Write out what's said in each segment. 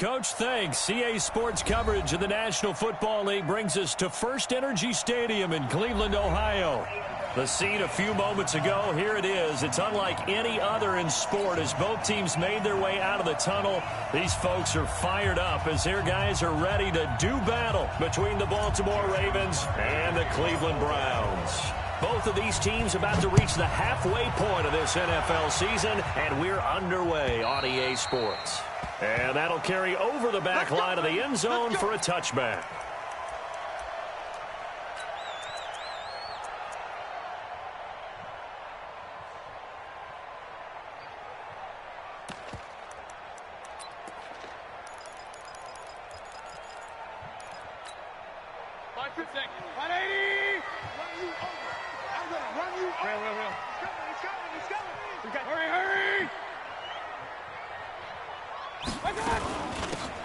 Coach. Thanks. CA Sports coverage of the National Football League brings us to First Energy Stadium in Cleveland, Ohio. The scene a few moments ago, here it is. It's unlike any other in sport as both teams made their way out of the tunnel. These folks are fired up as their guys are ready to do battle between the Baltimore Ravens and the Cleveland Browns. Both of these teams about to reach the halfway point of this NFL season, and we're underway on EA Sports. And that'll carry over the back line of the end zone for a touchback.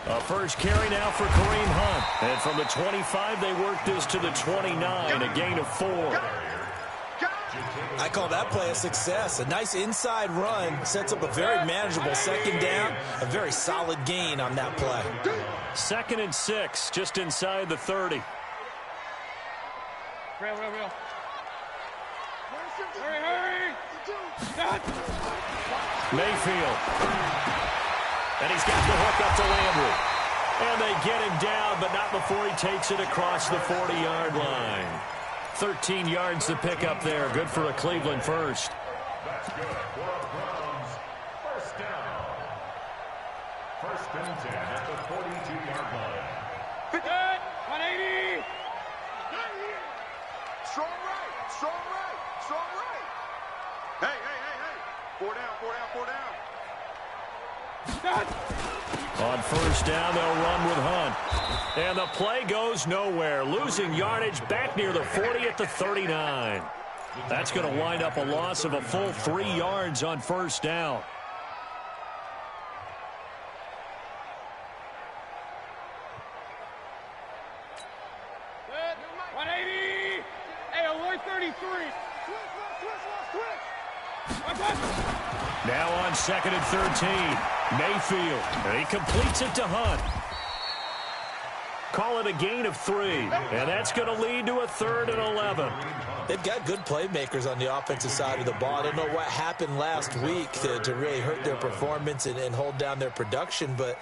A first carry now for Kareem Hunt. And from the 25, they work this to the 29, a gain of 4. I call that play a success. A nice inside run sets up a very manageable second down. A very solid gain on that play. 2nd and 6, just inside the 30. Hurry. Mayfield. And he's got the hook up to Landry. And they get him down, but not before he takes it across the 40-yard line. 13 yards to pick up there. Good for a Cleveland first. That's good for a Browns first down. 1st and 10 at the 42-yard line. 180. Strong right. Hey. 4 down. On first down, they'll run with Hunt. And the play goes nowhere. Losing yardage back near the 40 at the 39. That's going to wind up a loss of a full 3 yards on first down. Now on 2nd and 13. Mayfield. And he completes it to Hunt. Call it a gain of 3. And that's going to lead to a 3rd and 11. They've got good playmakers on the offensive side of the ball. I don't know what happened last week to really hurt their performance and hold down their production, but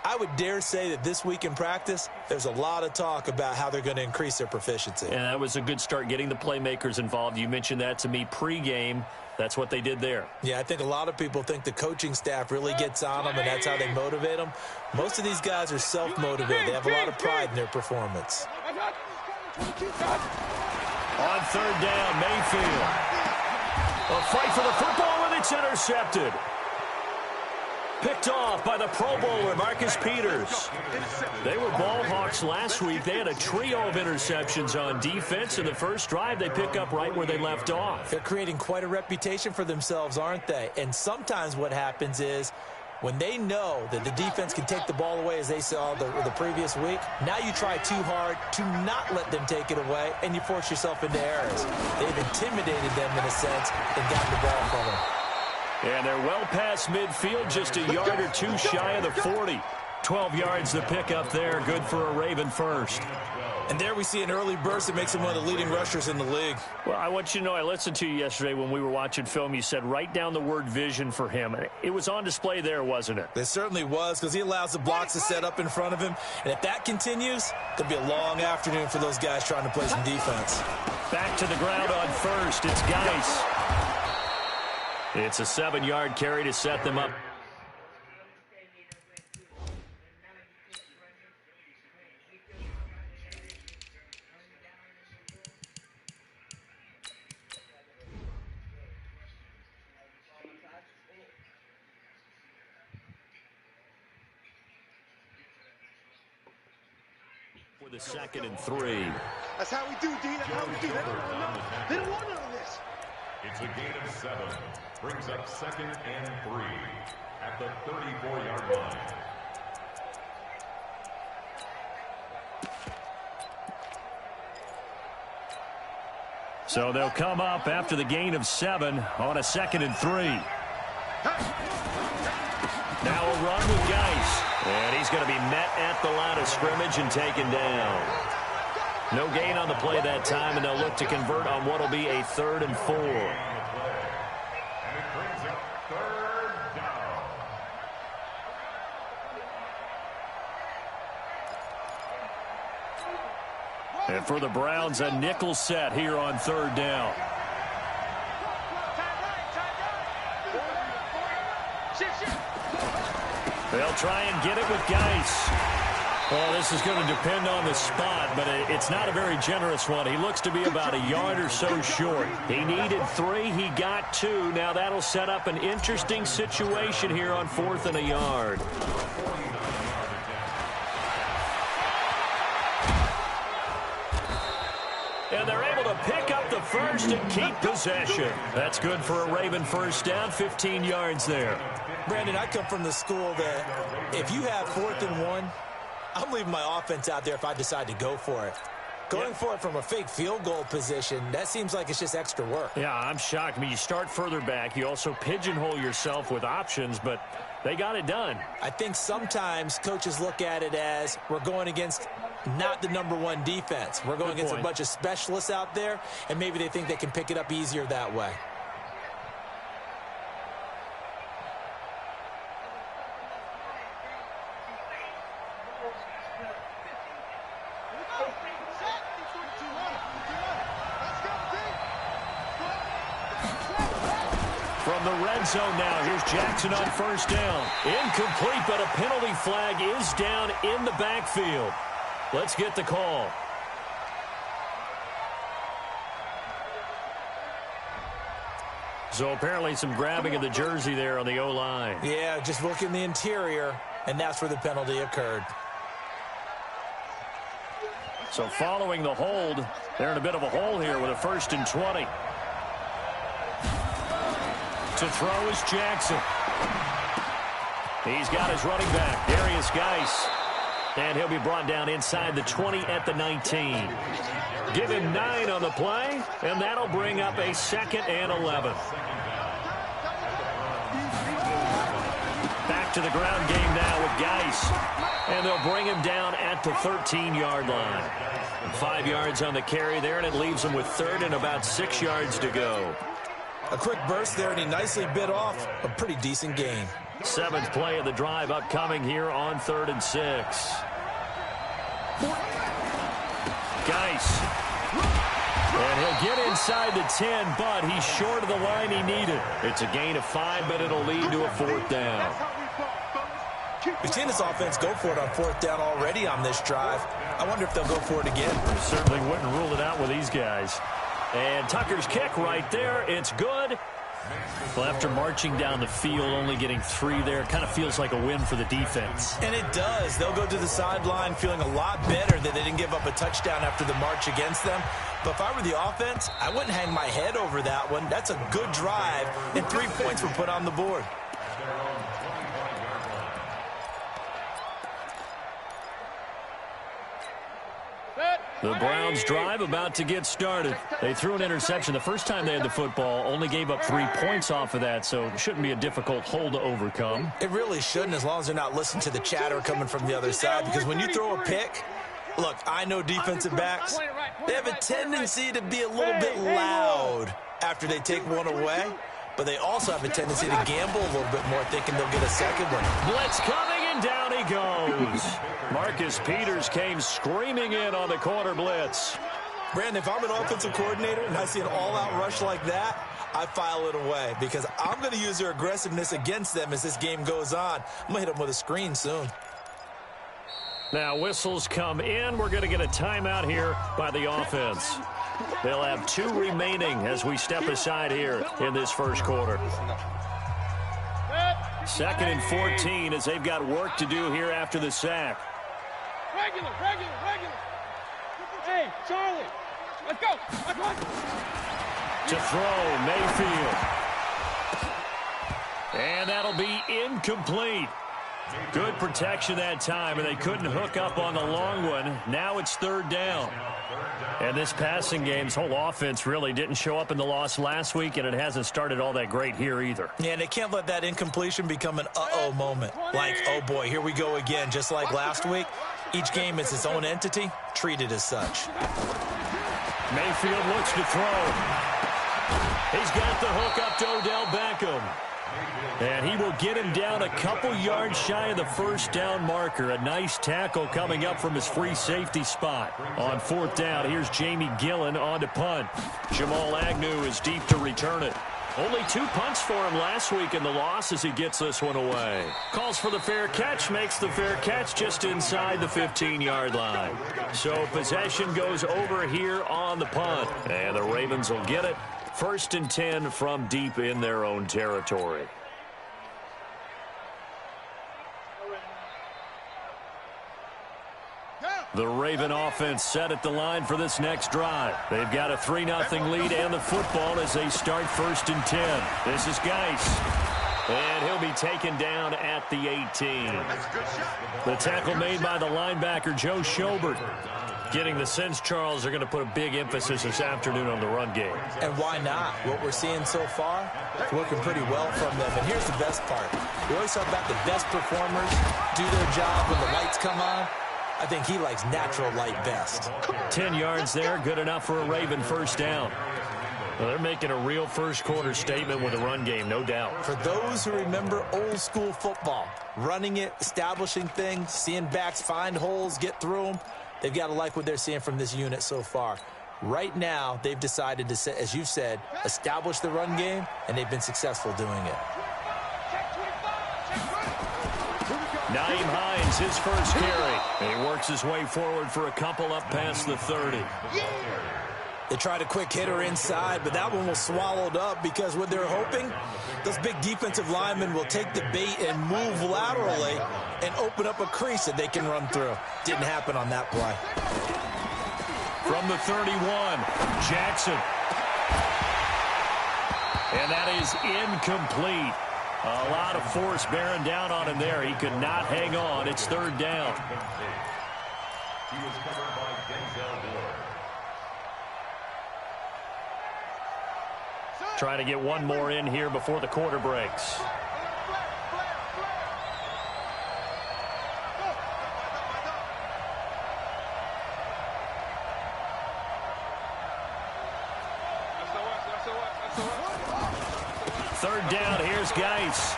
I would dare say that this week in practice, there's a lot of talk about how they're going to increase their proficiency. And that was a good start, getting the playmakers involved. You mentioned that to me pregame. That's what they did there. Yeah, I think a lot of people think the coaching staff really gets on them, and that's how they motivate them. Most of these guys are self-motivated. They have a lot of pride in their performance. On 3rd down, Mayfield. A fight for the football, and it's intercepted. Picked off by the Pro Bowler, Marcus Peters. They were ball hawks last week. They had a trio of interceptions on defense. In the first drive, they pick up right where they left off. They're creating quite a reputation for themselves, aren't they? And sometimes what happens is when they know that the defense can take the ball away, as they saw the previous week, now you try too hard to not let them take it away, and you force yourself into errors. They've intimidated them in a sense and gotten the ball from them. And they're well past midfield, just a yard or 2 shy of the 40. 12 yards to pick up there, good for a Raven first. And there we see an early burst that makes him one of the leading rushers in the league. Well, I want you to know, I listened to you yesterday when we were watching film. You said write down the word vision for him. It was on display there, wasn't it? It certainly was, because he allows the blocks to set up in front of him. And if that continues, it'll be a long afternoon for those guys trying to play some defense. Back to the ground on first. It's Geis. It's a 7-yard carry to set them up. For the 2nd and 3. That's how we do, D. That's how we do. They don't want none of this. It's a gain of 7. Brings up 2nd and 3 at the 34-yard line. So they'll come up after the gain of 7 on a 2nd and 3. Now a run with Geis. And he's going to be met at the line of scrimmage and taken down. No gain on the play that time, and they'll look to convert on what will be a 3rd and 4. And it brings up 3rd down. And for the Browns, a nickel set here on 3rd down. They'll try and get it with Geis. Well, this is going to depend on the spot, but it's not a very generous one. He looks to be about a yard or so short. He needed 3. He got 2. Now that'll set up an interesting situation here on 4th and a yard. And they're able to pick up the first and keep possession. That's good for a Raven first down, 15 yards there. Brandon, I come from the school that if you have 4th and 1, I'm leaving my offense out there if I decide to go for it. Going for it from a fake field goal position, that seems like it's just extra work. Yeah, I'm shocked. I mean, you start further back. You also pigeonhole yourself with options, but they got it done. I think sometimes coaches look at it as we're going against not the #1 defense. We're going against a bunch of specialists out there, and maybe they think they can pick it up easier that way. From the red zone now, here's Jackson on first down. Incomplete, but a penalty flag is down in the backfield. Let's get the call. So apparently some grabbing of the jersey there on the O-line. Yeah, just look in the interior, and that's where the penalty occurred. So following the hold, they're in a bit of a hole here with a 1st and 20. To throw is Jackson. He's got his running back, Darius Geis. And he'll be brought down inside the 20 at the 19. Give him 9 on the play, and that'll bring up a 2nd and 11. Back to the ground game now with Geis. And they'll bring him down at the 13-yard line. 5 yards on the carry there, and it leaves him with 3rd and about 6 yards to go. A quick burst there, and he nicely bit off a pretty decent gain. 7th play of the drive upcoming here on 3rd and 6. Geis. And he'll get inside the 10, but he's short of the line he needed. It's a gain of 5, but it'll lead to a 4th down. We've seen this offense go for it on 4th down already on this drive. I wonder if they'll go for it again. Certainly wouldn't rule it out with these guys. And Tucker's kick right there. It's good. Well, after marching down the field, only getting 3 there, kind of feels like a win for the defense. And it does. They'll go to the sideline feeling a lot better that they didn't give up a touchdown after the march against them. But if I were the offense, I wouldn't hang my head over that one. That's a good drive, and 3 points were put on the board. The Browns drive about to get started. They threw an interception the first time they had the football, only gave up 3 points off of that, so it shouldn't be a difficult hole to overcome. It really shouldn't, as long as they're not listening to the chatter coming from the other side, because when you throw a pick, look, I know defensive backs, they have a tendency to be a little bit loud after they take one away, but they also have a tendency to gamble a little bit more, thinking they'll get a second one. Blitz coming, and down he goes. Marcus Peters came screaming in on the corner blitz. Brandon, if I'm an offensive coordinator and I see an all-out rush like that, I file it away because I'm going to use their aggressiveness against them as this game goes on. I'm going to hit them with a screen soon. Now whistles come in. We're going to get a timeout here by the offense. They'll have 2 remaining as we step aside here in this first quarter. 2nd and 14 as they've got work to do here after the sack. Regular. Hey, Charlie, let's go. To throw, Mayfield. And that'll be incomplete. Good protection that time, and they couldn't hook up on the long one. Now it's third down. And this passing game's whole offense really didn't show up in the loss last week, and it hasn't started all that great here either. Yeah, and they can't let that incompletion become an uh-oh moment. Like, oh boy, here we go again. Just like last week, each game is its own entity, treated as such. Mayfield looks to throw. He's got the hook up to Odell Beckham. And he will get him down a couple yards shy of the first down marker. A nice tackle coming up from his free safety spot. On fourth down, here's Jamie Gillen on to punt. Jamal Agnew is deep to return it. Only 2 punts for him last week in the loss as he gets this one away. Calls for the fair catch, makes the fair catch just inside the 15-yard line. So possession goes over here on the punt. And the Ravens will get it. 1st and 10 from deep in their own territory. The Raven offense set at the line for this next drive. They've got a 3-0 lead and the football as they start 1st and 10. This is Geis. And he'll be taken down at the 18. The tackle made by the linebacker, Joe Schobert. Getting the sense, Charles, are going to put a big emphasis this afternoon on the run game. And why not? What we're seeing so far is working pretty well from them. And here's the best part. We always talk about the best performers do their job when the lights come on. I think he likes natural light best. 10 yards there, good enough for a Raven first down. Well, they're making a real first-quarter statement with a run game, no doubt. For those who remember old-school football, running it, establishing things, seeing backs find holes, get through them, they've got to like what they're seeing from this unit so far. Right now, they've decided to, as you said, establish the run game, and they've been successful doing it. Naeem Hines, his first carry. And he works his way forward for a couple up past the 30. They tried a quick hitter inside, but that one was swallowed up because what they're hoping, those big defensive linemen will take the bait and move laterally and open up a crease that they can run through. Didn't happen on that play. From the 31, Jackson. And that is incomplete. A lot of force bearing down on him there. He could not hang on. It's third down. He was covered by Denzel Ward. Trying to get one more in here before the quarter breaks. Third down, here's Geis.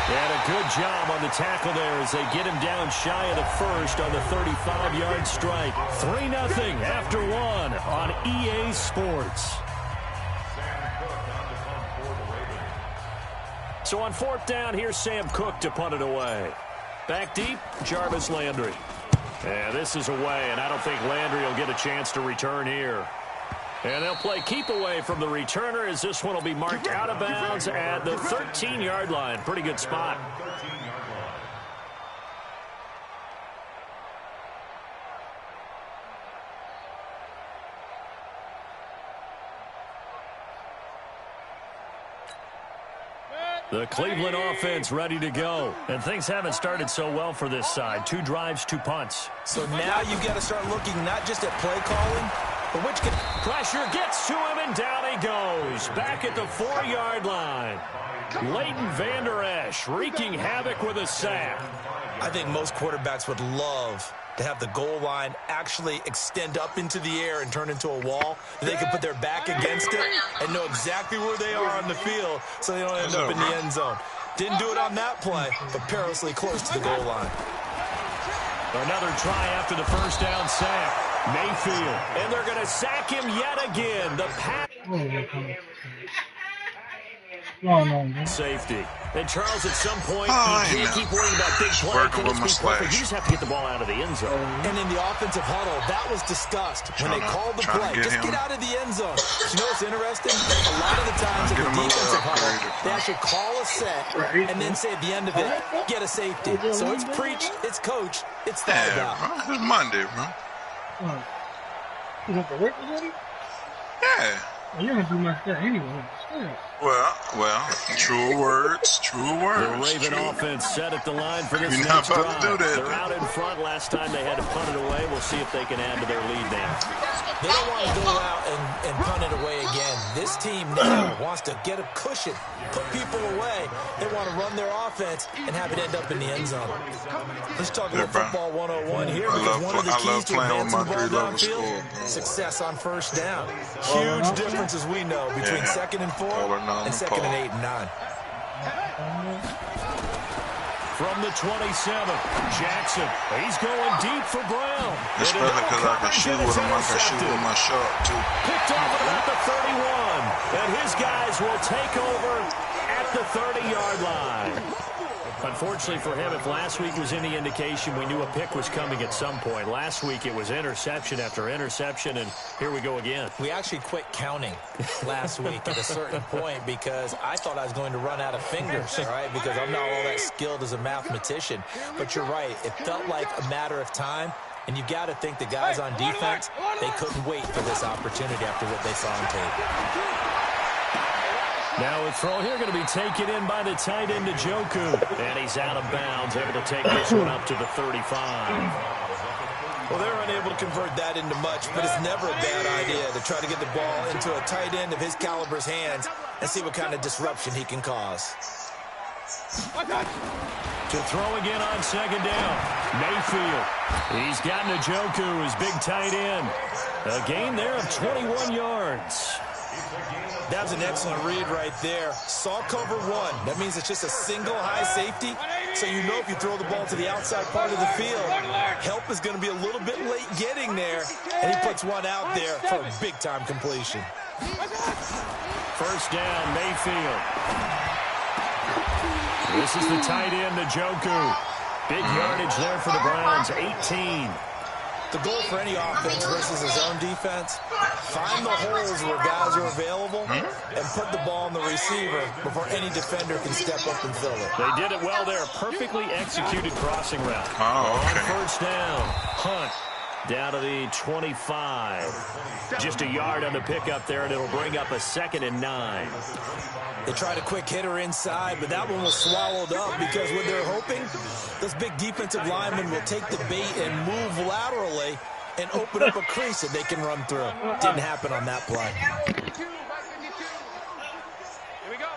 And a good job on the tackle there as they get him down shy of the first on the 35-yard strike. 3-0 after one on EA Sports. So on fourth down, here's Sam Cook to punt it away. Back deep, Jarvis Landry. And this is away, and I don't think Landry will get a chance to return here. And they'll play keep away from the returner as this one will be marked out of bounds at the 13-yard line. Pretty good spot. The Cleveland offense ready to go. And things haven't started so well for this side. 2 drives, 2 punts. So now you've got to start looking not just at play calling, but which can... Pressure gets to him, and down he goes. Back at the 4-yard line. Leighton Vander Esch wreaking havoc with a sack. I think most quarterbacks would love to have the goal line actually extend up into the air and turn into a wall. They can put their back against it and know exactly where they are on the field so they don't end up in the end zone. Didn't do it on that play, but perilously close to the goal line. Another try after the first down sack. Mayfield. And they're going to sack him yet again. The pass. Safety. And Charles, at some point, you can't keep worrying about big play. Can this be perfect? You just have to get the ball out of the end zone. And in the offensive huddle, that was discussed when they called the play. Just get out of the end zone. But you know what's interesting? A lot of the times in the defensive huddle, they actually call a set and then say at the end of it, get a safety. So it's preach, it's coach, it's thought about. Bro. It's Monday, bro. You have to work already? Yeah. You're going to do my stuff anyway. Well, true words. The Raven offense set at the line for this You're next not about drive. to do that. They're out in front. Last time they had to punt it away. We'll see if they can add to their lead now. They don't want to go out and punt it away again. This team now wants to get a cushion, put people away. They want to run their offense and have it end up in the end zone. Let's talk about football 101 here, because one of the keys to advancing the ball downfield, success on first down. Huge differences we know between 2nd and 4 and 2nd and 8 and 9. From the 27, Jackson. He's going deep for Brown. Especially because I can shoot with him. I can shoot with my shot, too. Picked off at about the 31. And his guys will take over at the 30-yard line. Unfortunately for him, if last week was any indication, we knew a pick was coming at some point. Last week it was interception after interception, and here we go again. We actually quit counting last week at a certain point because I thought I was going to run out of fingers, all right, because I'm not all that skilled as a mathematician. But you're right. It felt like a matter of time, and you've got to think the guys on defense, they couldn't wait for this opportunity after what they saw on tape. Now a throw here going to be taken in by the tight end, Njoku. And he's out of bounds, able to take this one up to the 35. Well, they're unable to convert that into much, but it's never a bad idea to try to get the ball into a tight end of his caliber's hands and see what kind of disruption he can cause. To throw again on 2nd down, Mayfield. He's got Njoku, his big tight end. A gain there of 21 yards. That was an excellent read right there. Saw cover 1. That means it's just a single high safety. So you know if you throw the ball to the outside part of the field, help is going to be a little bit late getting there. And he puts one out there for a big-time completion. First down, Mayfield. This is the tight end, Njoku. Big yardage there for the Browns, 18. The goal for any offense versus his own defense, find the holes where guys are available and put the ball on the receiver before any defender can step up and fill it. They did it well there. Perfectly executed crossing route. Oh, okay. On first down, Hunt down to the 25. Just a yard on the pickup there, and it'll bring up a 2nd and 9. They tried a quick hitter inside, but that one was swallowed up because what they're hoping, those big defensive linemen will take the bait and move laterally and open up a crease that they can run through. Didn't happen on that play. Here we go.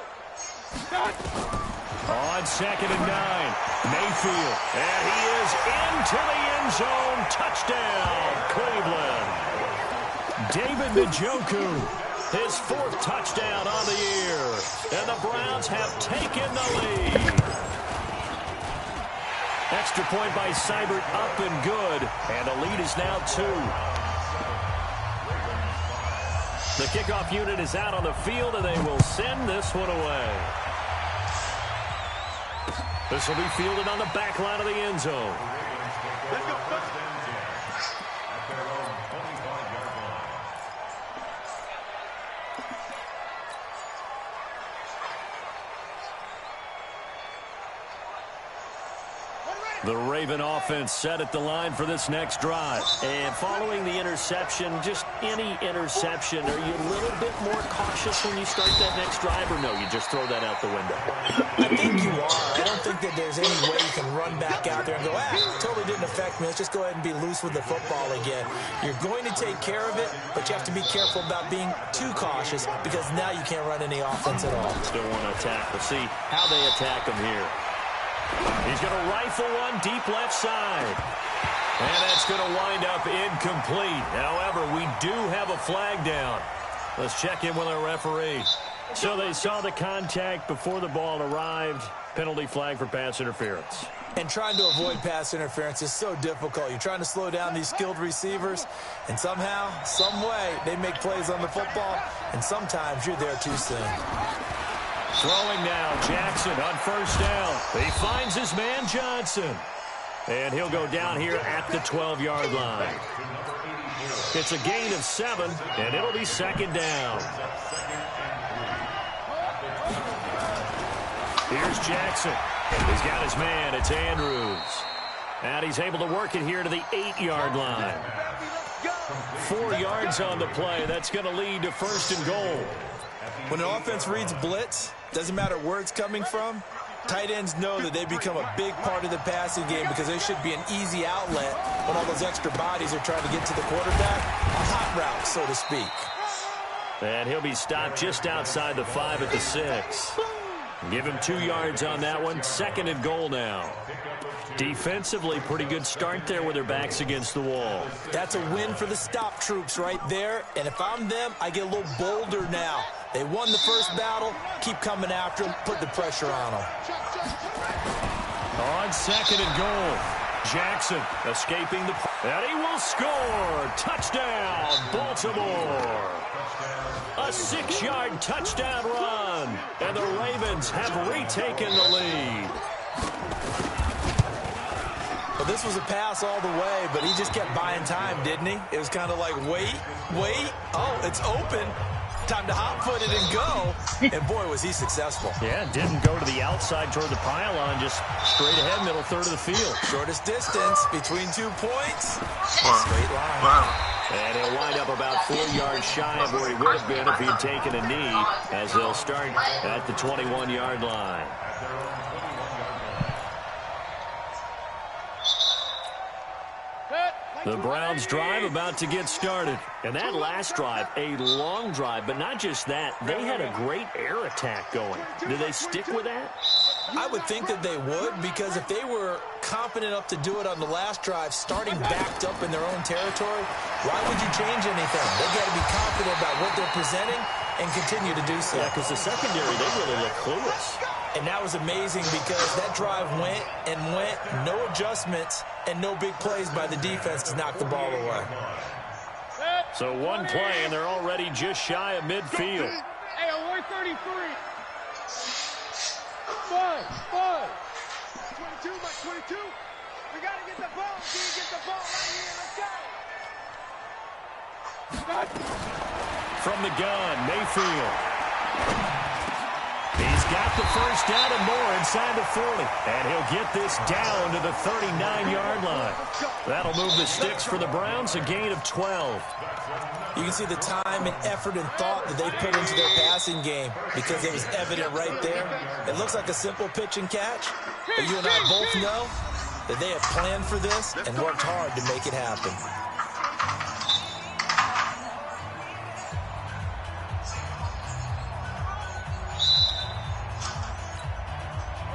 On 2nd and 9, Mayfield. And he is into the end zone. Touchdown, Cleveland. David Njoku. His 4th touchdown on the year. And the Browns have taken the lead. Extra point by Seibert, up and good. And the lead is now 2. The kickoff unit is out on the field, and they will send this one away. This will be fielded on the back line of the end zone. Let's go. The Raven offense set at the line for this next drive. And following the interception, just any interception, are you a little bit more cautious when you start that next drive, or no, you just throw that out the window? I think you are. I don't think that there's any way you can run back out there and go, totally didn't affect me. Let's just go ahead and be loose with the football again. You're going to take care of it, but you have to be careful about being too cautious because now you can't run any offense at all. Still want to attack. We'll see how they attack him here. He's going to rifle one deep left side. And that's going to wind up incomplete. However, we do have a flag down. Let's check in with our referee. So they saw the contact before the ball arrived. Penalty flag for pass interference. And trying to avoid pass interference is so difficult. You're trying to slow down these skilled receivers, and somehow, some way, they make plays on the football, and sometimes you're there too soon. Throwing now, Jackson on first down. He finds his man, Johnson. And he'll go down here at the 12-yard line. It's a gain of 7, and it'll be 2nd down. Here's Jackson. He's got his man. It's Andrews. And he's able to work it here to the 8-yard line. 4 yards on the play. That's going to lead to 1st and goal. When an offense reads blitz, doesn't matter where it's coming from, tight ends know that they become a big part of the passing game because they should be an easy outlet when all those extra bodies are trying to get to the quarterback. A hot route, so to speak. And he'll be stopped just outside the 5 at the 6. Give him 2 yards on that one. 2nd and goal now. Defensively, pretty good start there with their backs against the wall. That's a win for the stop troops right there. And if I'm them, I get a little bolder now. They won the first battle. Keep coming after them. Put the pressure on them. On 2nd and goal. Jackson escaping the... And he will score. Touchdown, Baltimore. A 6-yard touchdown run. And the Ravens have retaken the lead. Well, this was a pass all the way, but he just kept buying time, didn't he? It was kind of like, wait. Oh, it's open. Time to hot-foot it and go. And, boy, was he successful. Yeah, didn't go to the outside toward the pylon, just straight ahead, middle third of the field. Shortest distance between 2 points. Straight line. Wow. And he'll wind up about 4 yards shy of where he would have been if he had taken a knee, as they'll start at the 21-yard line. The Browns drive about to get started. And that last drive, a long drive, but not just that. They had a great air attack going. Do they stick with that? I would think that they would, because if they were confident enough to do it on the last drive, starting backed up in their own territory, why would you change anything? They've got to be confident about what they're presenting and continue to do so. Yeah, because the secondary, they really look clueless. And that was amazing because that drive went and went, no adjustments, and no big plays by the defense to knock the ball away. So one play, and they're already just shy of midfield. Hey, 133. 5. 22, my 22. We got to get the ball. Can you get the ball right here? Let's go. From the gun, Mayfield. He's got the first down and more inside the 40. And he'll get this down to the 39-yard line. That'll move the sticks for the Browns, a gain of 12. You can see the time and effort and thought that they put into their passing game because it was evident right there. It looks like a simple pitch and catch, but you and I both know that they have planned for this and worked hard to make it happen.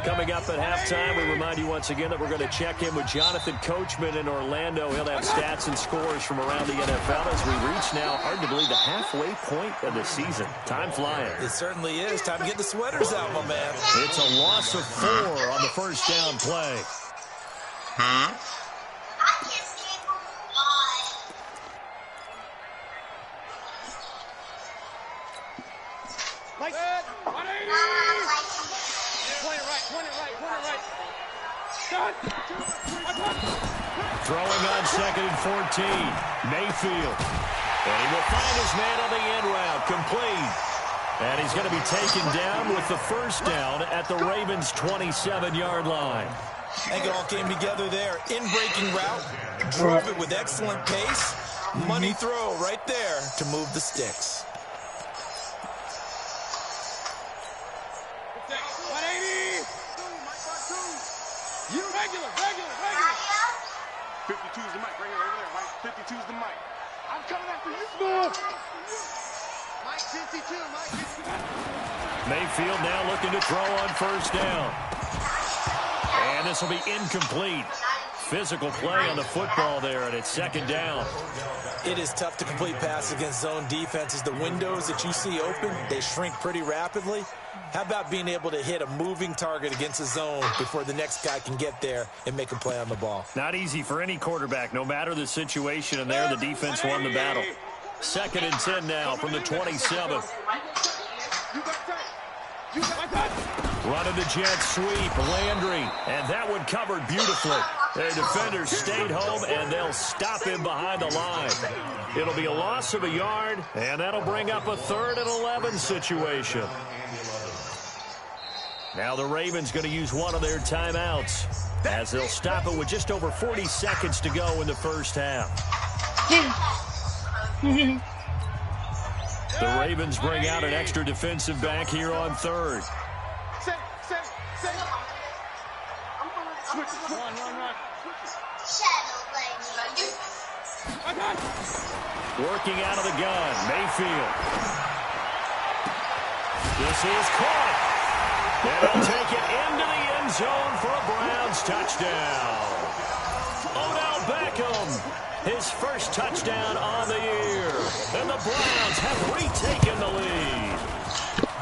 Coming up at halftime, we remind you once again that we're going to check in with Jonathan Coachman in Orlando. He'll have stats and scores from around the NFL as we reach now, hard to believe, the halfway point of the season. Time flying. It certainly is. Time to get the sweaters out, my man. It's a loss of 4 on the first down play. Mike. 20 right. Throwing on 2nd and 14. Mayfield. And he will find his man on the end route. Complete. And he's going to be taken down with the first down at the Ravens' 27-yard line. I think it all came together there. In-breaking route. Drove it with excellent pace. Money throw right there to move the sticks. 52's the mic, right here, over there, Mike. 52's the mic. I'm coming after you. Mike 52, Mike 52. Mayfield now looking to throw on first down. And this will be incomplete. Physical play on the football there, and it's 2nd down. It is tough to complete passes against zone defenses. The windows that you see open, they shrink pretty rapidly. How about being able to hit a moving target against a zone before the next guy can get there and make a play on the ball? Not easy for any quarterback, no matter the situation, and there the defense won the battle. 2nd and 10 now from the 27. Running the jet sweep, Landry, and that one covered beautifully. Their defenders stayed home, and they'll stop him behind the line. It'll be a loss of a yard, and that'll bring up a 3rd and 11 situation. Now the Ravens going to use one of their timeouts as they'll stop it with just over 40 seconds to go in the first half. The Ravens bring out an extra defensive back here on third. Working out of the gun, Mayfield. This is caught. And they'll take it into the end zone for a Browns touchdown. Odell Beckham, his first touchdown on the year. And the Browns have retaken the lead.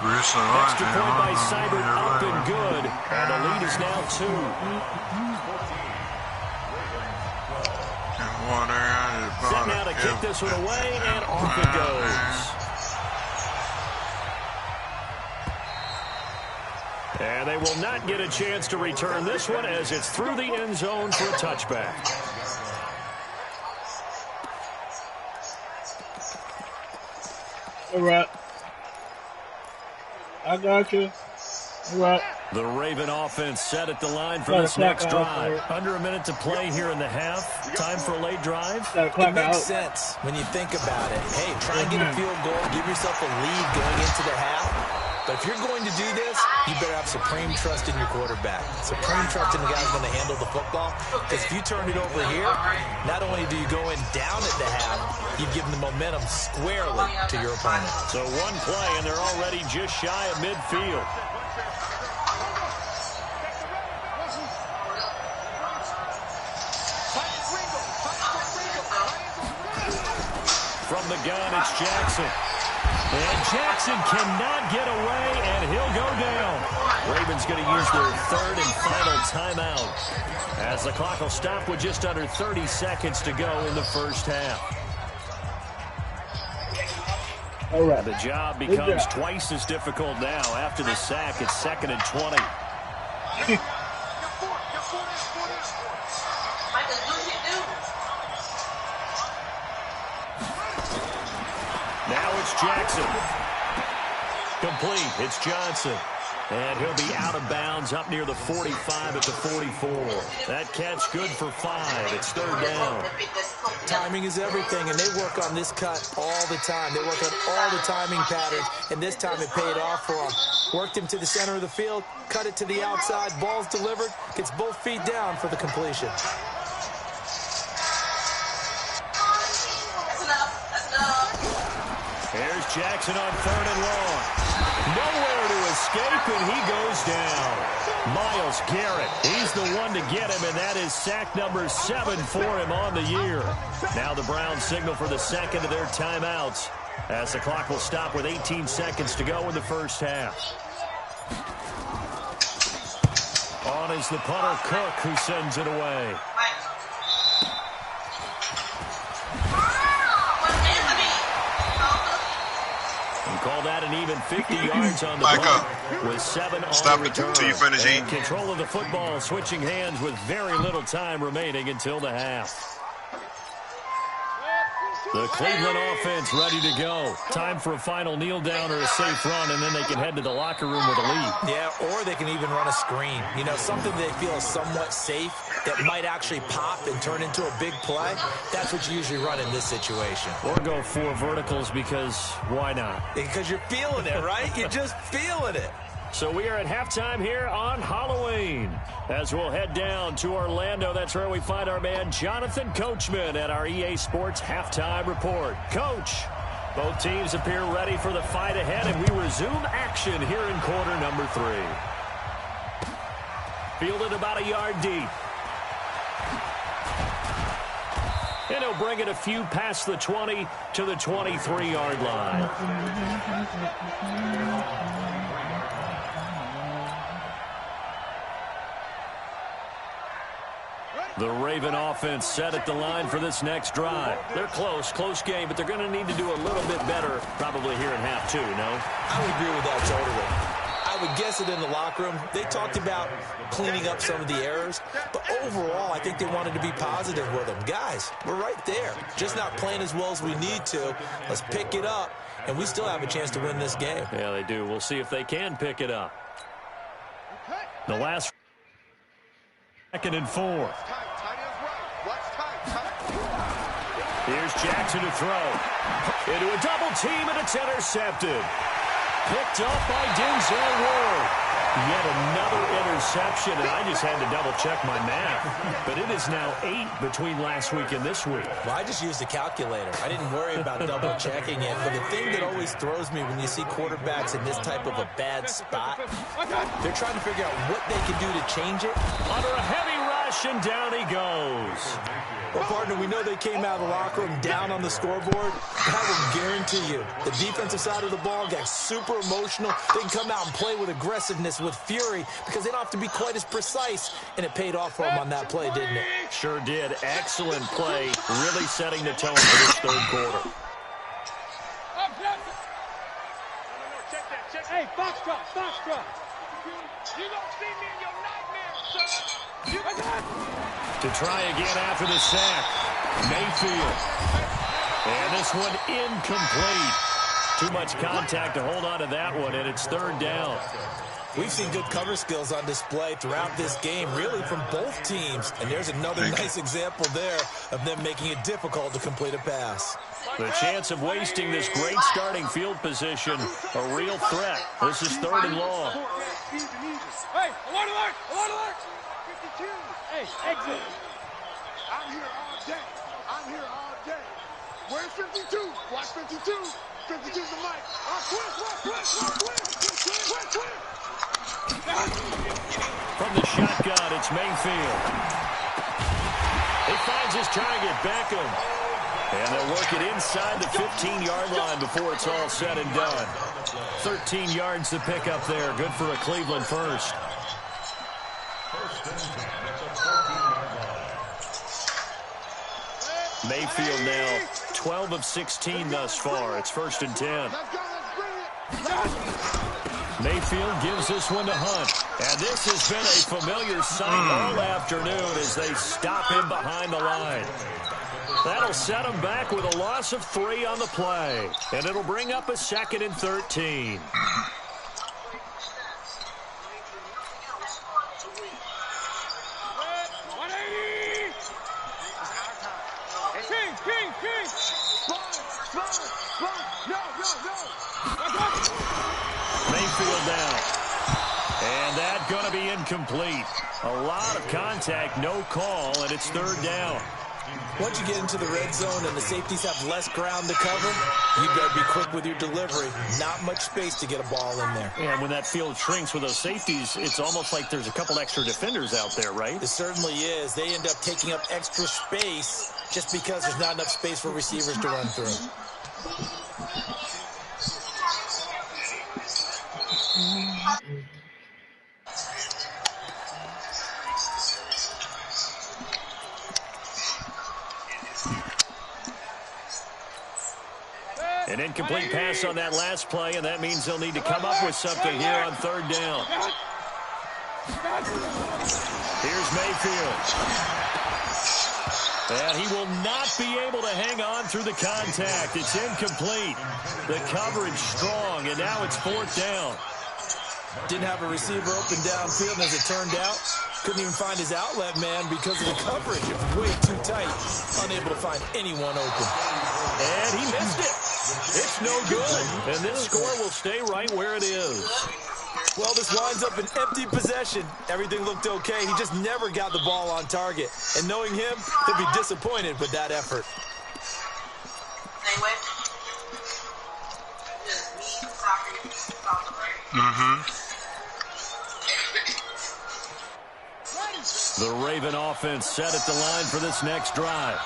Extra point by Seibert up and good. And the lead is now 2. Set now to kick this one away, and off it goes. And they will not get a chance to return this one as it's through the end zone for a touchback. All right. I got you. All right. The Raven offense set at the line for this next drive. Under a minute to play here in the half. Time for a late drive. It makes sense when you think about it. Hey, try and get a field goal. Give yourself a lead going into the half. But if you're going to do this, you better have supreme trust in your quarterback. Supreme trust in the guy who's going to handle the football. Because if you turn it over here, not only do you go in down at the half, you've given the momentum squarely to your opponent. So one play, and they're already just shy of midfield. From the gun, it's Jackson. And Jackson cannot get away, and he'll go down. Ravens going to use their third and final timeout as the clock will stop with just under 30 seconds to go in the first half. All right. The job becomes twice as difficult now. After the sack, it's 2nd and 20. Now it's Jackson. Complete. It's Johnson. And he'll be out of bounds up near the 45 at the 44. That catch good for 5. It's 3rd down. Timing is everything, and they work on this cut all the time. They work on all the timing patterns, and this time it paid off for them. Worked him to the center of the field, cut it to the outside, ball's delivered, gets both feet down for the completion. Here's Jackson on 3rd and long. Nowhere to escape, and he goes down. Myles Garrett, he's the one to get him, and that is sack number 7 for him on the year. Now the Browns signal for the second of their timeouts as the clock will stop with 18 seconds to go in the first half. On is the punter, Cook, who sends it away. Call that an even 50 yards on the punt with 7 on the return. Till you finish and control of the football, switching hands with very little time remaining until the half. The Cleveland offense ready to go. Time for a final kneel down or a safe run, and then they can head to the locker room with a lead. Yeah, or they can even run a screen. You know, something they feel is somewhat safe that might actually pop and turn into a big play. That's what you usually run in this situation. Or go 4 verticals because why not? Because you're feeling it, right? You're just feeling it. So we are at halftime here on Halloween as we'll head down to Orlando. That's where we find our man Jonathan Coachman at our EA Sports Halftime Report. Coach, both teams appear ready for the fight ahead, and we resume action here in quarter number 3. Fielded about a yard deep. And he'll bring it a few past the 20 to the 23-yard line. The Raven offense set at the line for this next drive. They're close game, but they're going to need to do a little bit better probably here in half 2, no? I would agree with that totally. I would guess it in the locker room. They talked about cleaning up some of the errors, but overall, I think they wanted to be positive with them. Guys, we're right there. Just not playing as well as we need to. Let's pick it up, and we still have a chance to win this game. Yeah, they do. We'll see if they can pick it up. The last 2nd and 4. Here's Jackson to throw. Into a double team, and it's intercepted. Picked off by Denzel Ward. Yet another interception, and I just had to double-check my math. But it is now 8 between last week and this week. Well, I just used a calculator. I didn't worry about double-checking it. But the thing that always throws me when you see quarterbacks in this type of a bad spot, they're trying to figure out what they can do to change it. Under a heavy rush, and down he goes. Well, partner, we know they came out of the locker room down on the scoreboard. I will guarantee you, the defensive side of the ball got super emotional. They can come out and play with aggressiveness, with fury, because they don't have to be quite as precise. And it paid off for them on that play, didn't it? Sure did. Excellent play, really setting the tone for this third quarter. Hey, Foxtrot, Foxtrot. You don't see me in your nightmares, son. To try again after the sack. Mayfield. And this one incomplete. Too much contact to hold on to that one, and it's third down. We've seen good cover skills on display throughout this game, really from both teams. And there's another nice example there of them making it difficult to complete a pass. The chance of wasting this great starting field position, a real threat. This is third and long. Hey, alert, alert, alert, alert. 52. Hey, exit. I'm here all day. I'm here all day. Where's 52? Watch 52. 52's the mic. Twist. From the shotgun, it's Mayfield. He finds his target, Beckham. And they'll work it inside the 15-yard line before it's all said and done. 13 yards to pick up there. Good for a Cleveland first. Mayfield now 12 of 16 thus far. It's 1st and 10. Mayfield gives this one to Hunt. And this has been a familiar sight all afternoon as they stop him behind the line. That'll set him back with a loss of 3 on the play. And it'll bring up a 2nd and 13. Mayfield down. And that's going to be incomplete. A lot of contact, no call, and it's third down. Once you get into the red zone and the safeties have less ground to cover, you better be quick with your delivery. Not much space to get a ball in there. And when that field shrinks with those safeties, it's almost like there's a couple extra defenders out there, right? It certainly is. They end up taking up extra space just because there's not enough space for receivers to run through. An incomplete pass on that last play, and that means they'll need to come up with something here on third down. Here's Mayfield. And he will not be able to hang on through the contact. It's incomplete. The coverage strong, and now it's 4th down. Didn't have a receiver open downfield, and as it turned out, couldn't even find his outlet man because of the coverage. It was way too tight. Unable to find anyone open. And he missed it. It's no good. And this score will stay right where it is. Well, this winds up an empty possession. Everything looked okay. He just never got the ball on target. And knowing him, he'll be disappointed with that effort. The Raven offense set at the line for this next drive.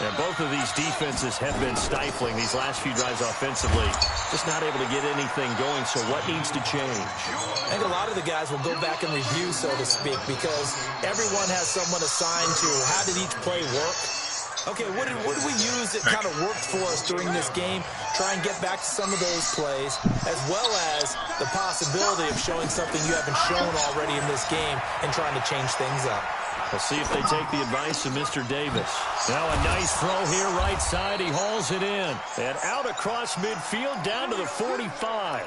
And both of these defenses have been stifling these last few drives offensively. Just not able to get anything going, so what needs to change? I think a lot of the guys will go back and review, so to speak, because everyone has someone assigned to how did each play work. Okay, what did we use that kind of worked for us during this game? Try and get back to some of those plays, as well as the possibility of showing something you haven't shown already in this game and trying to change things up. We'll see if they take the advice of Mr. Davis. Now a nice throw here, right side. He hauls it in. And out across midfield, down to the 45.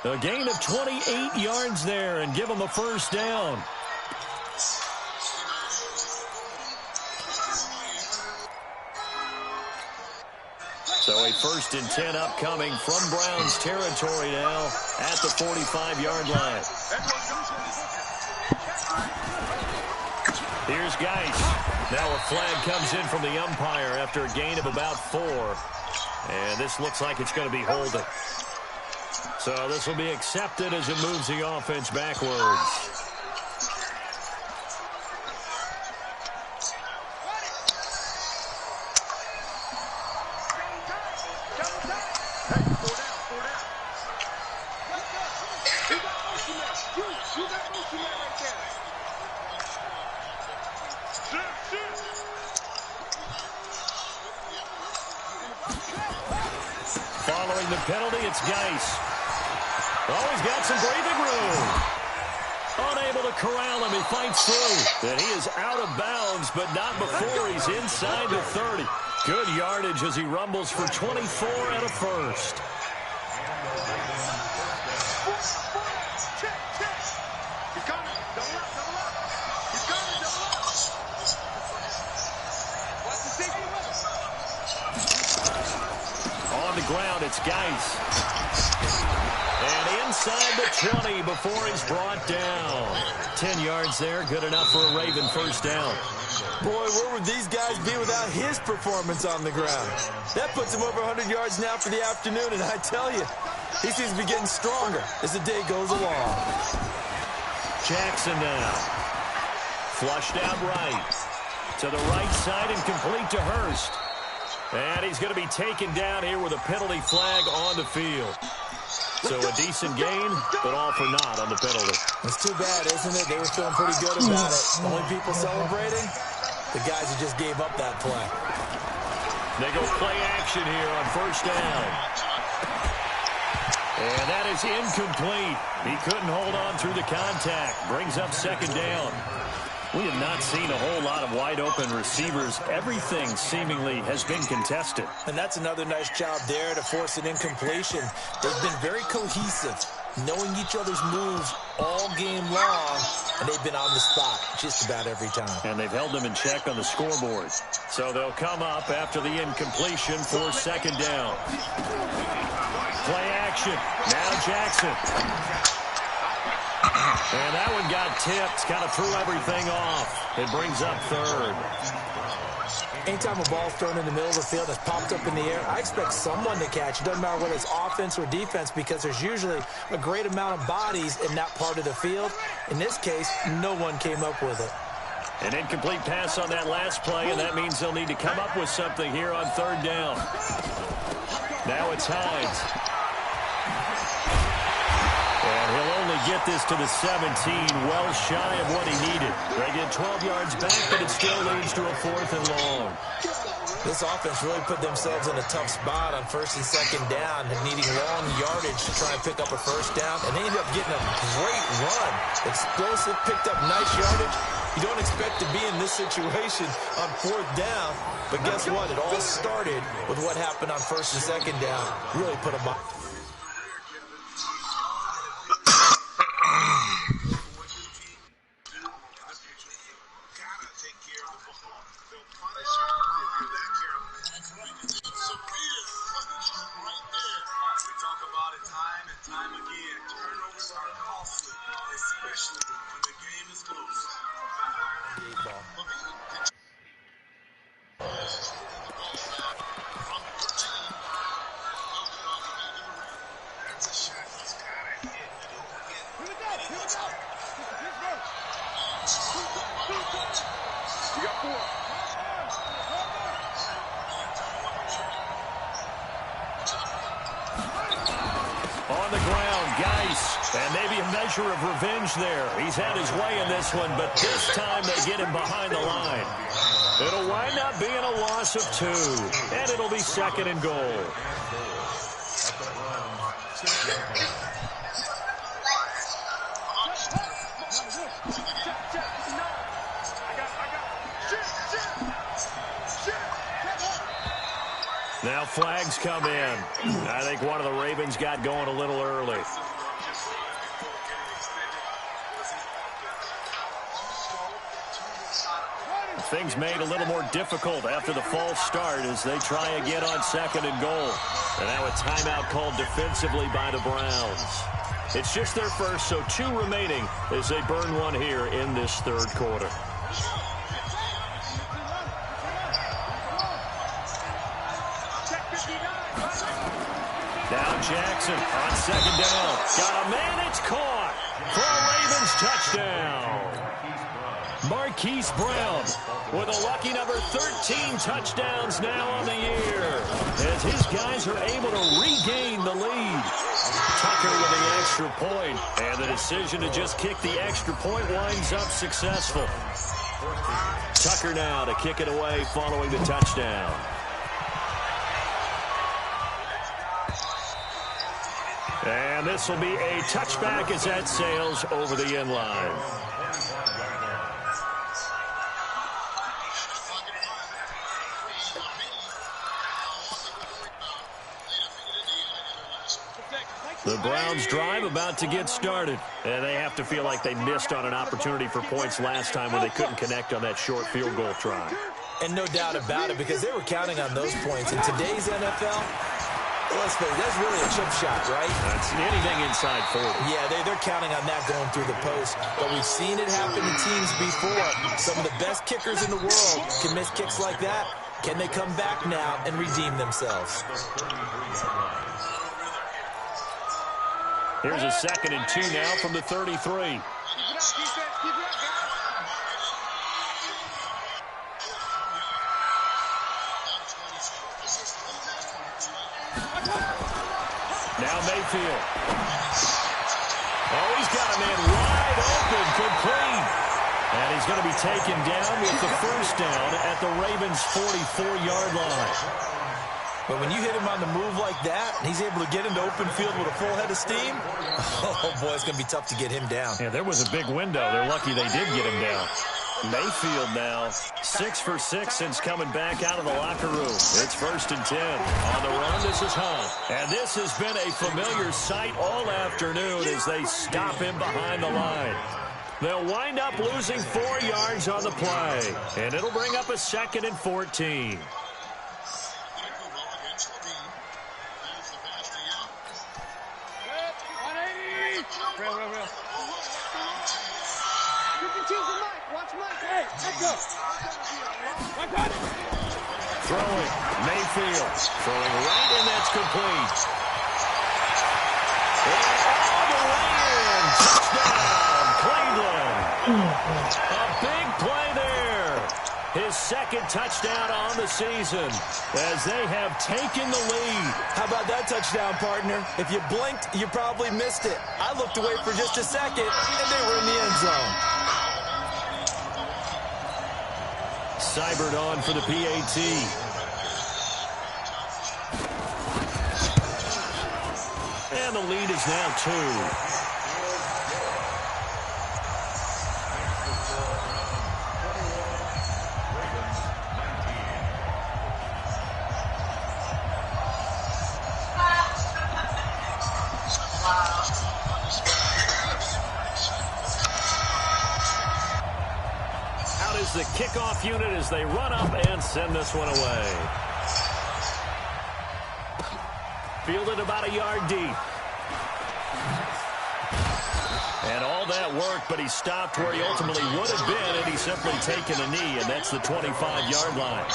A gain of 28 yards there and give him a first down. So a 1st and 10 upcoming from Browns territory now at the 45-yard line. Here's Geis. Now a flag comes in from the umpire after a gain of about 4. And this looks like it's going to be holding. So this will be accepted as it moves the offense backwards. Following the penalty, it's Geis. Oh, he's got some breathing room. Unable to corral him. He fights through. And he is out of bounds, but not before he's inside the 30. Good yardage as he rumbles for 24 and a first. On the ground, it's Geis. And inside the 20 before he's brought down. 10 yards there, good enough for a Raven first down. Boy, where would these guys be without his performance on the ground? That puts him over 100 yards now for the afternoon, and I tell you, he seems to be getting stronger as the day goes along. Jackson now. Flushed out right. To the right side and complete to Hurst. And he's going to be taken down here with a penalty flag on the field. So a decent gain, but all for naught on the penalty. It's too bad, isn't it? They were feeling pretty good about it. Only people celebrating, the guys who just gave up that play. They go play action here on first down. And that is incomplete. He couldn't hold on through the contact. Brings up second down. We have not seen a whole lot of wide-open receivers. Everything seemingly has been contested. And that's another nice job there to force an incompletion. They've been very cohesive, knowing each other's moves all game long, and they've been on the spot just about every time. And they've held them in check on the scoreboard. So they'll come up after the incompletion for second down. Play action. Now Jackson. And that one got tipped, kind of threw everything off. It brings up third. Anytime a ball's thrown in the middle of the field that's popped up in the air, I expect someone to catch. It doesn't matter whether it's offense or defense, because there's usually a great amount of bodies in that part of the field. In this case, no one came up with it. An incomplete pass on that last play, and that means they'll need to come up with something here on third down. Now it's Hines. And he'll only get this to the 17, well shy of what he needed. They get 12 yards back, but it still leads to a 4th and long. This offense really put themselves in a tough spot on first and second down, needing long yardage to try and pick up a first down, and they ended up getting a great run. Explosive, picked up nice yardage. You don't expect to be in this situation on 4th down, but guess what? It all started with what happened on first and second down. Really put them up. On the ground, Geis, and maybe a measure of revenge there. He's had his way in this one, but this time they get him behind the line. It'll wind up being a loss of 2, and it'll be second and goal. Now flags come in. I think one of the Ravens got going a little early. things made a little more difficult after the false start as they try again on 2nd and goal. And now a timeout called defensively by the Browns. It's just their first, so 2 remaining as they burn one here in this 3rd quarter. Now Jackson on 2nd down. Got a man, it's caught for a Ravens touchdown. Marquise Brown with a lucky number 13 touchdowns now on the year as his guys are able to regain the lead. Tucker with the extra point, and the decision to just kick the extra point winds up successful. Tucker now to kick it away following the touchdown. And this will be a touchback as that sails over the end line. The Browns drive about to get started, and they have to feel like they missed on an opportunity for points last time when they couldn't connect on that short field goal try. And no doubt about it, because they were counting on those points. In today's NFL, let's face it, that's really a chip shot, right? That's anything inside 40. Yeah, they're counting on that going through the post. But we've seen it happen to teams before. Some of the best kickers in the world can miss kicks like that. Can they come back now and redeem themselves? Here's a 2nd and 2 now from the 33. Now Mayfield. Oh, he's got a man wide open, complete. And he's going to be taken down with the first down at the Ravens' 44-yard line. But when you hit him on the move like that, and he's able to get into open field with a full head of steam, oh, boy, it's going to be tough to get him down. Yeah, there was a big window. They're lucky they did get him down. Mayfield now 6 for 6 since coming back out of the locker room. It's 1st and 10. On the run, this is Hunt. And this has been a familiar sight all afternoon as they stop him behind the line. They'll wind up losing 4 yards on the play. And it'll bring up a 2nd and 14. Throwing, Mayfield. Throwing right, and that's complete. And all the way in. Touchdown, Cleveland. A big play there. His 2nd touchdown on the season as they have taken the lead. How about that touchdown, partner? If you blinked, you probably missed it. I looked away for just a second, and they were in the end zone. Seibert on for the PAT. And the lead is now 2. The kickoff unit as they run up and send this one away. Fielded about a yard deep. And all that work, but he stopped where he ultimately would have been had he simply taken a knee, and that's the 25-yard line.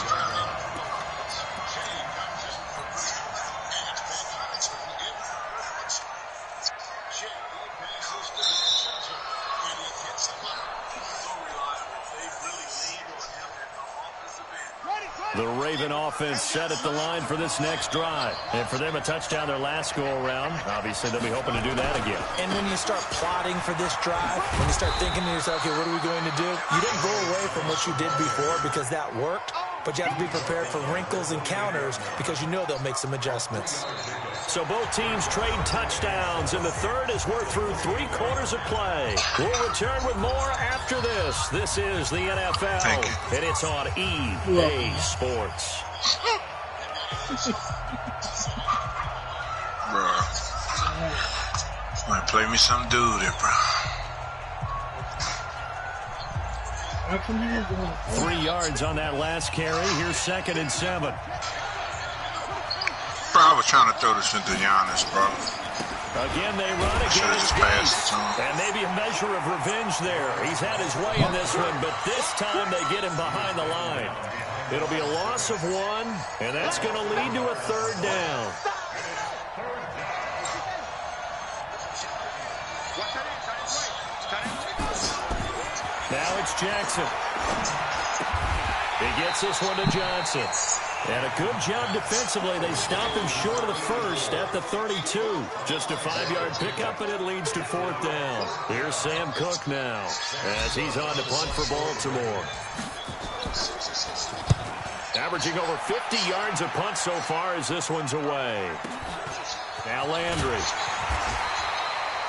The Raven offense set at the line for this next drive. And for them, a touchdown their last go-around. Obviously, they'll be hoping to do that again. And when you start plotting for this drive, when you start thinking to yourself, okay, what are we going to do? You don't go away from what you did before because that worked, but you have to be prepared for wrinkles and counters because you know they'll make some adjustments. So both teams trade touchdowns, and the third as we're through 3 quarters of play. We'll return with more after this. This is the NFL, and it's on EA Sports. Bro, might play me some dude there, bro. 3 yards on that last carry. Here's 2nd and 7. Bro, I was trying to throw this into Giannis, bro. Again, they run against Gates. And maybe a measure of revenge there. He's had his way in this one, but this time they get him behind the line. It'll be a loss of 1, and that's going to lead to a 3rd down. Now it's Jackson. He gets this one to Johnson. And a good job defensively. They stop him short of the first at the 32. Just a 5-yard pickup, and it leads to 4th down. Here's Sam Cook now as he's on to punt for Baltimore. Averaging over 50 yards a punt so far as this one's away. Now Landry.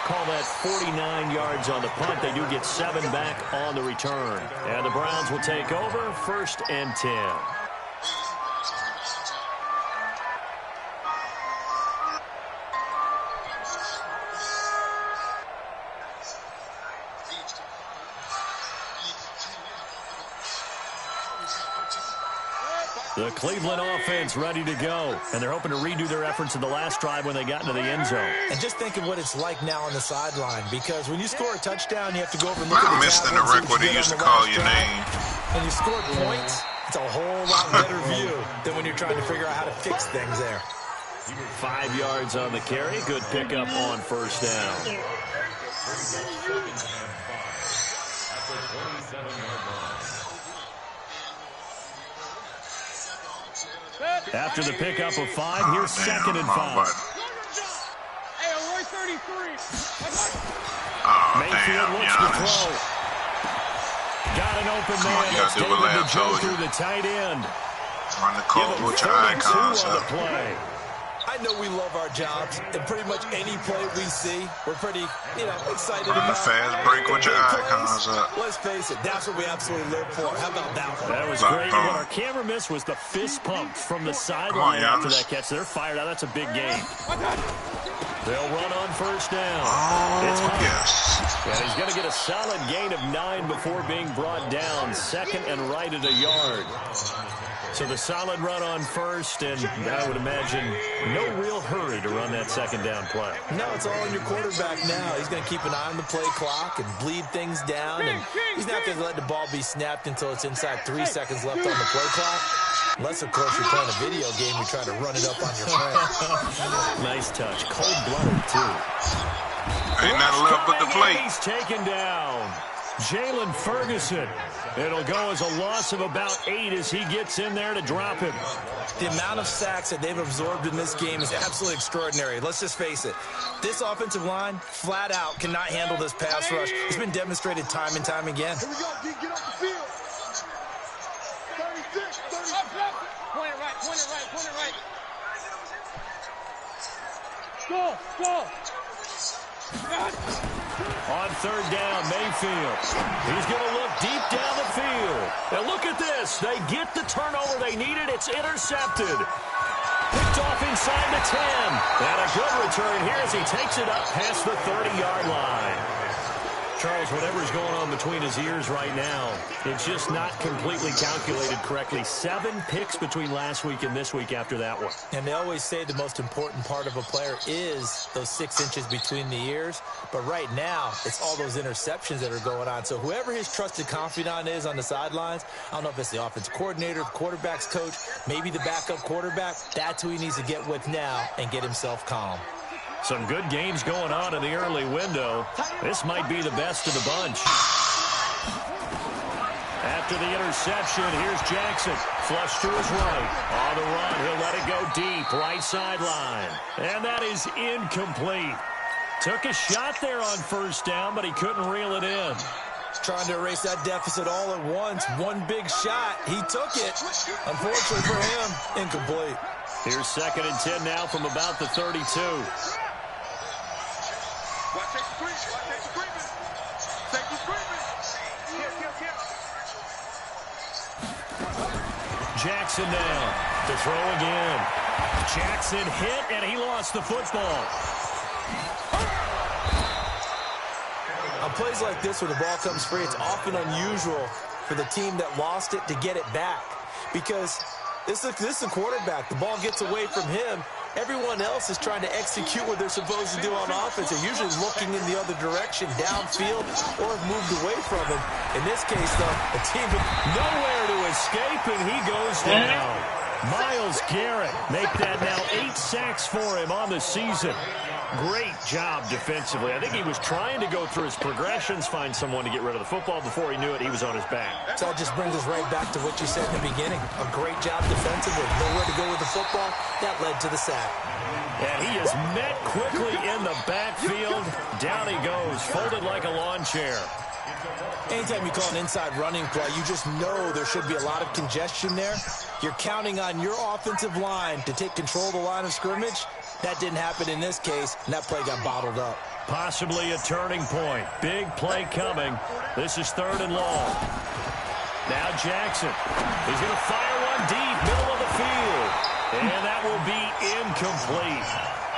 Call that 49 yards on the punt. They do get 7 back on the return. And the Browns will take over 1st and 10. The Cleveland offense ready to go. And they're hoping to redo their efforts in the last drive when they got into the end zone. And just think of what it's like now on the sideline. Because when you score a touchdown, you have to go over and look at the missed in the rec where they used to call your name. When you score points, it's a whole lot better view than when you're trying to figure out how to fix things there. 5 yards on the carry. Good pickup on 1st down. After the pickup of 5, here's 2nd and 5. Mayfield looks to throw. Got an open man. That's David Njoku through the tight end. Run the code with your icons on the play. I know we love our jobs, and pretty much any play we see, we're pretty, excited about. Run the fast break with your icons up. Let's face it, that's what we absolutely live for. How about that one? That was great. What our camera missed was the fist pump from the sideline after that catch. They're fired out. That's a big game. They'll run on 1st down. Oh, yes. And he's going to get a solid gain of 9 before being brought down. 2nd and right at a yard. So the solid run on 1st, and I would imagine no real hurry to run that 2nd down play. No, it's all on your quarterback now. He's going to keep an eye on the play clock and bleed things down, and he's not going to let the ball be snapped until it's inside 3 seconds left on the play clock. Unless, of course, you're playing a video game, you try to run it up on your friend. Nice touch. Cold-blooded, too. Ain't nothing left but the plate. He's taken down. Jalen Ferguson. It'll go as a loss of about 8 as he gets in there to drop him. The amount of sacks that they've absorbed in this game is absolutely extraordinary. Let's just face it. This offensive line, flat out, cannot handle this pass rush. It's been demonstrated time and time again. Here we go, D. Get off the field. 36, 36. Point it right, point it right, point it right. Go, go. On 3rd down, Mayfield. He's going to look deep down the field. And look at this. They get the turnover they needed. It's intercepted. Picked off inside the 10. And a good return here as he takes it up past the 30-yard line. Charles, whatever's going on between his ears right now, it's just not completely calculated correctly. 7 picks between last week and this week after that one. And they always say the most important part of a player is those 6 inches between the ears. But right now, it's all those interceptions that are going on. So whoever his trusted confidant is on the sidelines, I don't know if it's the offensive coordinator, the quarterback's coach, maybe the backup quarterback, that's who he needs to get with now and get himself calm. Some good games going on in the early window. This might be the best of the bunch. After the interception, here's Jackson. Flush to his right. On the run, he'll let it go deep. Right sideline. And that is incomplete. Took a shot there on 1st down, but he couldn't reel it in. Trying to erase that deficit all at once. One big shot. He took it. Unfortunately for him, incomplete. Here's 2nd and 10 now from about the 32. Jackson now to throw again. Jackson hit, and he lost the football. On plays like this where the ball comes free, it's often unusual for the team that lost it to get it back. Because this is a quarterback. The ball gets away from him. Everyone else is trying to execute what they're supposed to do on offense. They're usually looking in the other direction, downfield, or have moved away from him. In this case, though, a team with nowhere to escape, and he goes down. Myles Garrett make that now 8 sacks for him on the season. Great job defensively. I think he was trying to go through his progressions, find someone to get rid of the football. Before he knew it, he was on his back. So that just brings us right back to what you said in the beginning. A great job defensively. Nowhere to go with the football. That led to the sack. And he is met quickly in the backfield. Down he goes, folded like a lawn chair. Anytime you call an inside running play, you just know there should be a lot of congestion there. You're counting on your offensive line to take control of the line of scrimmage. That didn't happen in this case, and that play got bottled up. Possibly a turning point. Big play coming. This is 3rd and long. Now Jackson. He's going to fire one deep, middle of the field. And that will be incomplete.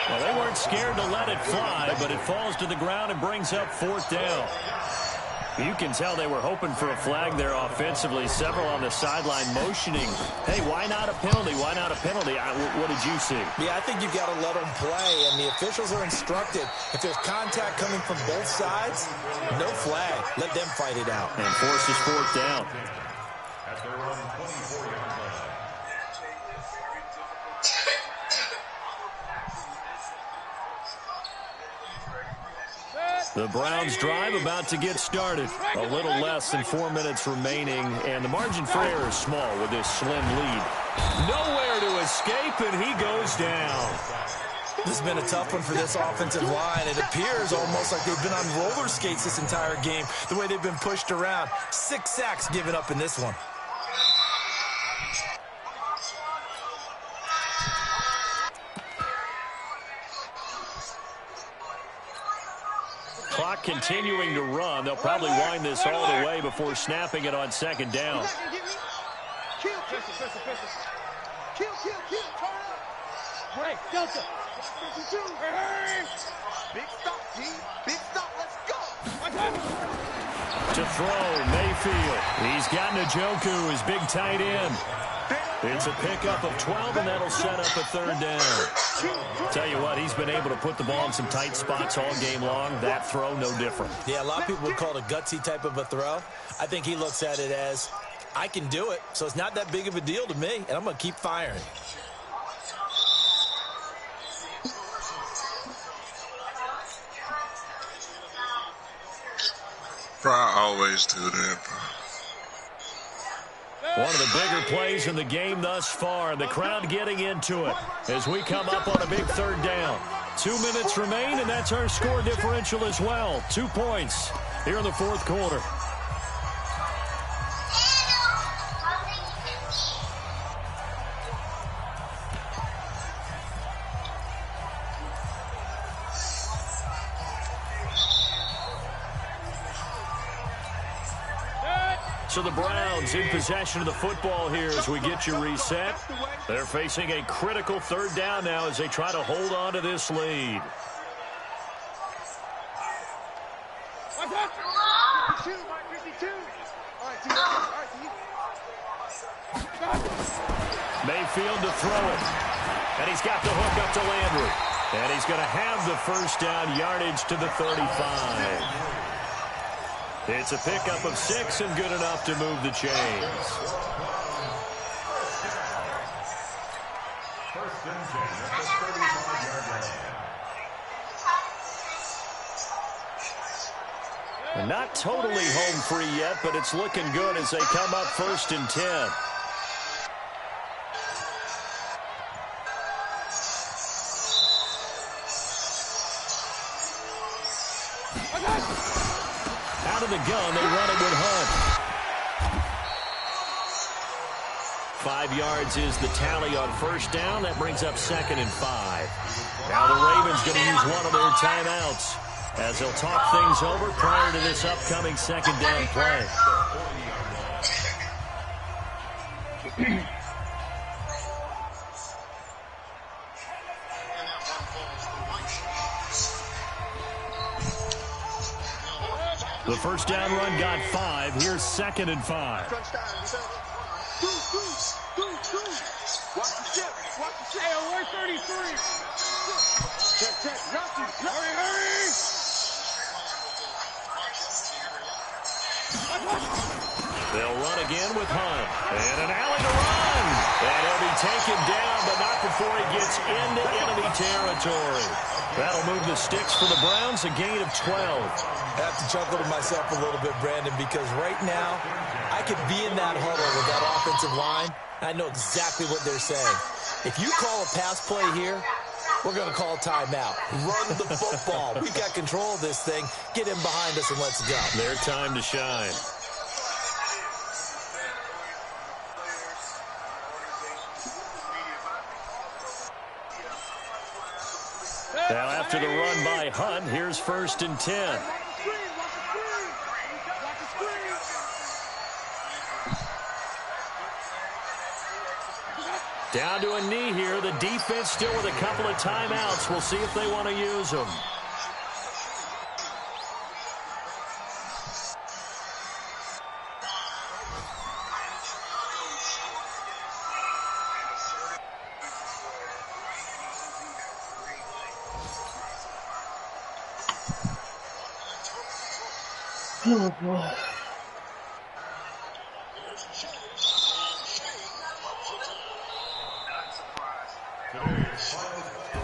Well, they weren't scared to let it fly, but it falls to the ground and brings up 4th down. You can tell they were hoping for a flag there offensively. Several on the sideline motioning, hey, why not a penalty? Why not a penalty? What did you see? Yeah, I think you've got to let them play, and the officials are instructed. If there's contact coming from both sides, no flag. Let them fight it out. And forces 4th down. At their own 24-yard line. The Browns drive about to get started. A little less than 4 minutes remaining, and the margin for error is small with this slim lead. Nowhere to escape, and he goes down. This has been a tough one for this offensive line. It appears almost like they've been on roller skates this entire game, the way they've been pushed around. 6 sacks given up in this one. Clock continuing to run. They'll probably wind this all the way before snapping it on 2nd down. Kill. Hey, Delta. 52. Hey. Big stop, G. Big stop. Let's go. To throw, Mayfield. He's got Njoku, his big tight end. It's a pickup of 12, and that'll set up a 3rd down. Tell you what, he's been able to put the ball in some tight spots all game long. That throw, no different. Yeah, a lot of people would call it a gutsy type of a throw. I think he looks at it as, I can do it, so it's not that big of a deal to me, and I'm going to keep firing. Bro, I always do that, bro. One of the bigger plays in the game thus far. The crowd getting into it as we come up on a big 3rd down. 2 minutes remain, and that's our score differential as well. 2 points here in the 4th quarter. So the Browns in possession of the football here as we get you reset. They're facing a critical 3rd down now as they try to hold on to this lead. Mayfield to throw it. And he's got the hook up to Landry. And he's going to have the 1st down, yardage to the 35. It's a pickup of 6 and good enough to move the chains. 1st and 10 at the 35-yard line. And not totally home free yet, but it's looking good as they come up 1st and 10. Out of the gun, they run it with Hunt. 5 yards is the tally on 1st down. That brings up 2nd and 5. Now the Ravens going to use one of their timeouts as they'll talk things over prior to this upcoming 2nd down play. The first down run got 5. Here's 2nd and 5. Watch the ship. Hey, alert 33. Check. Hurry. They'll run again with Hunt. And an alley to run. And he'll be taken down, but not before he gets into enemy territory. That'll move the sticks for the Browns, a gain of 12. I have to chuckle to myself a little bit, Brandon, because right now I could be in that huddle with that offensive line, and I know exactly what they're saying. If you call a pass play here, we're going to call timeout. Run the football. We got control of this thing. Get him behind us and let's go. Their time to shine. Now after the run by Hunt, here's 1st and 10. Down to a knee here. The defense still with a couple of timeouts. We'll see if they want to use them. Oh, boy.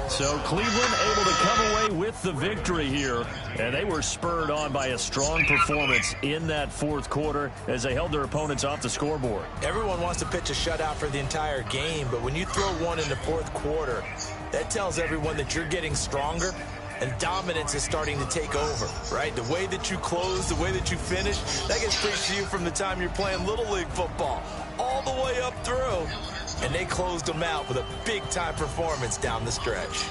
So Cleveland able to come away with the victory here, and they were spurred on by a strong performance in that 4th quarter as they held their opponents off the scoreboard. Everyone wants to pitch a shutout for the entire game, but when you throw one in the 4th quarter, that tells everyone that you're getting stronger and dominance is starting to take over, right? The way that you close, the way that you finish, that gets preached to you from the time you're playing Little League football all the way up through. And they closed them out with a big-time performance down the stretch.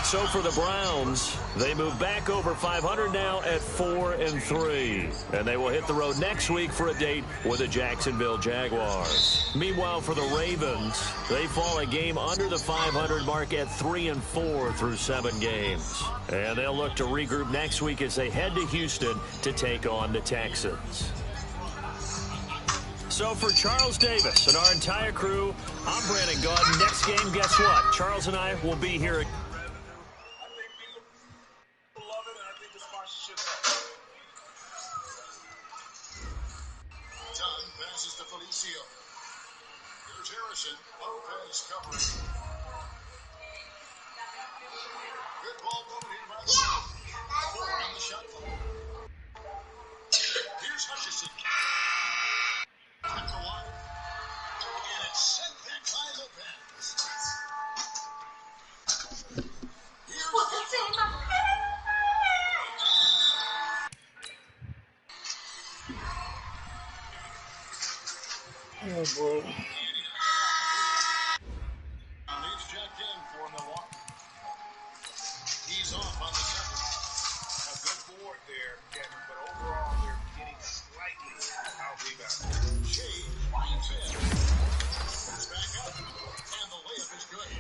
So for the Browns, they move back over 500 now at 4-3. And they will hit the road next week for a date with the Jacksonville Jaguars. Meanwhile, for the Ravens, they fall a game under the 500 mark at 3-4 through 7 games. And they'll look to regroup next week as they head to Houston to take on the Texans. So for Charles Davis and our entire crew, I'm Brandon Gaudin. Next game, guess what? Charles and I will be here. Here's Harrison. Lopez covering. Good ball moving in by the four on the shot clock. Here's Hutchison. At the line. And it's sent back by Lopez. Here's Oh, boy. He's checked in for Milwaukee. He's off on the second. A good board there, Kevin, but overall they're getting slightly out-rebounded. Shea winds in. Comes back up, and the layup is good.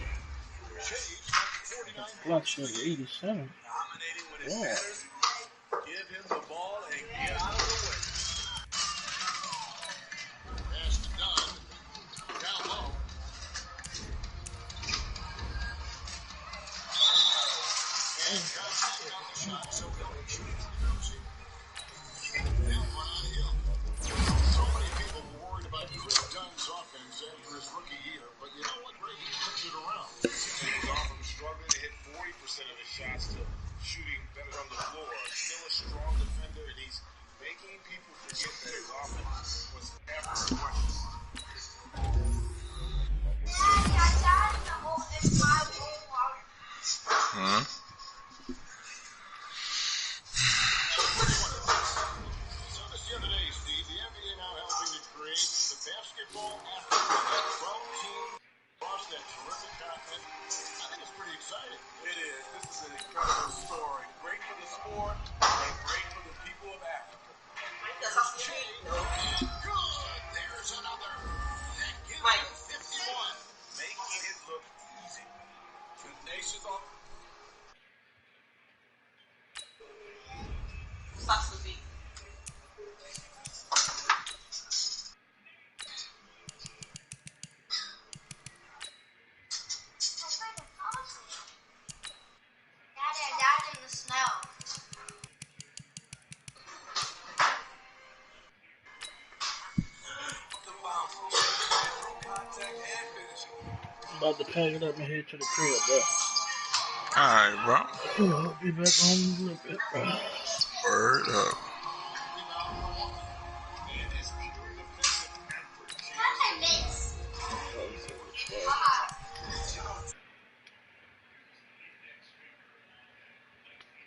Shea's got 49. Block shot 87. Dominating when it Yeah. matters. Give him the ball and get out of the way. Pass to Dunn. Down low. And Cousins got the shot, so they'll shoot it to Cousins. They'll run on Hill. So many people were worried about Chris Dunn's offense after his rookie year, but you know what, Ray? He flipped it around. He was off from struggling to hit 40% of his shots to shooting better on the floor. Still a strong defender, and he's making people forget that his offense was ever a question. Huh? So this the other day, Steve, the NBA now helping to create the basketball after that 12-team across that terrific continent. I think it's pretty exciting. It is. This is an incredible I'm about to pack it up and head to the crib, bro. Alright, bro. I'll be back home in a little bit, bro. Word up.